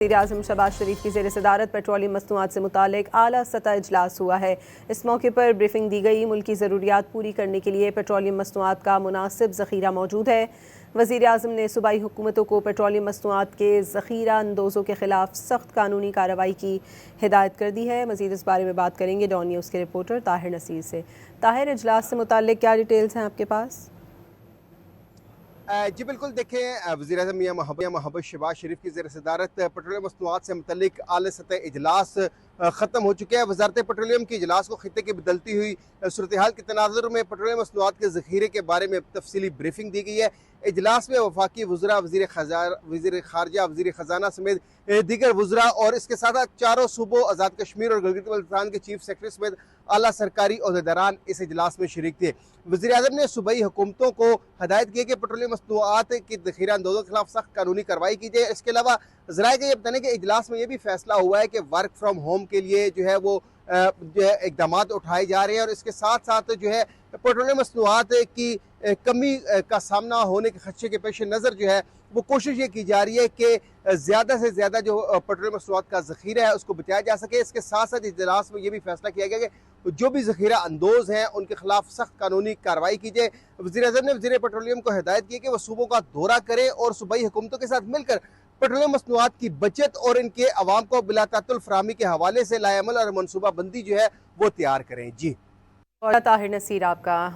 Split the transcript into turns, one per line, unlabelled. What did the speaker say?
वज़ीर-ए-आज़म शहबाज शरीफ की ज़ेर सदारत पेट्रोलियम मसनूआत से मुतालिक आला सतह इजलास हुआ है। इस मौके पर ब्रीफिंग दी गई। मुल्क की ज़रूरियात पूरी करने के लिए पेट्रोलियम मसनूआत का मुनासिब ज़ख़ीरा मौजूद है। वज़ीर-ए-आज़म ने सूबाई हुकूमतों को पेट्रोलियम मसनूआत के ज़ख़ीरा अंदोज़ों के ख़िलाफ़ सख्त कानूनी कार्रवाई की हिदायत कर दी है। मज़ीद इस बारे में बात करेंगे डॉन न्यूज़ के रिपोर्टर ताहिर नसीर से। ताहिर, इजलास से मुतालिक क्या डिटेल्स हैं आपके पास?
जी बिल्कुल, देखें, वज़ीर-ए-आज़म मियां मोहम्मद शहबाज शरीफ की ज़ेर सदारत पेट्रोलियम मसनूआत से मुतल्लिक आला सतह इजलास ख़त्म हो चुके हैं। वज़ारत पेट्रोलियम की इजलास को खित्ते की बदलती हुई सूरत हाल के तनाज़ुर में पेट्रोलियम मसनूआत के ज़ख़ीरे के बारे में तफसीली ब्रीफिंग दी गई है। इजलास में वफाकी वज़रा, वज़ीर ख़ारजा, वज़ीर ख़जाना समेत दीगर वज़रा और इसके साथ साथ चारों सूबों आज़ाद कश्मीर और गिलगित बल्तिस्तान के चीफ सेक्रेटरी समेत आला सरकारी अहदेदारान इस इजलास में शरीक थे। वज़ीर-ए-आज़म ने सूबाई हुकूमतों को हदायत की है कि पेट्रोलियम मसनूआत की ज़ख़ीरा अंदोज़ों के खिलाफ सख्त कानूनी कार्रवाई की जाए। इसके अलावा ज़राए का ये बताने कि इजलास में ये भी फैसला हुआ है कि वर्क फ्राम होम के लिए जो है वो इकदाम उठाए जा रहे हैं और इसके साथ साथ जो है पेट्रोलियम मसनूआत की कमी का सामना होने के खदशे के पेश नज़र जो है वो कोशिश ये की जा रही है कि ज़्यादा से ज़्यादा जो पेट्रोलियम मसनूआत का ज़ख़ीरा है उसको बचाया जा सके। इसके साथ साथ इजलास में ये भी फैसला किया गया कि जो भी ज़ख़ीरा अंदोज़ हैं उनके खिलाफ सख्त कानूनी कार्रवाई की जाए। वज़ीर-ए-आज़म ने वज़ीर पेट्रोलियम को हिदायत की कि वह सूबों का दौरा करें और सूबाई हुकूमतों के साथ मिलकर पेट्रोलियम मसनूआत की बचत और इनके अवाम को बिला तातुल फराहमी के हवाले से लाएअमल और मनसूबा बंदी जो है वो तैयार करें। जी
और ताहिर नसीर आपका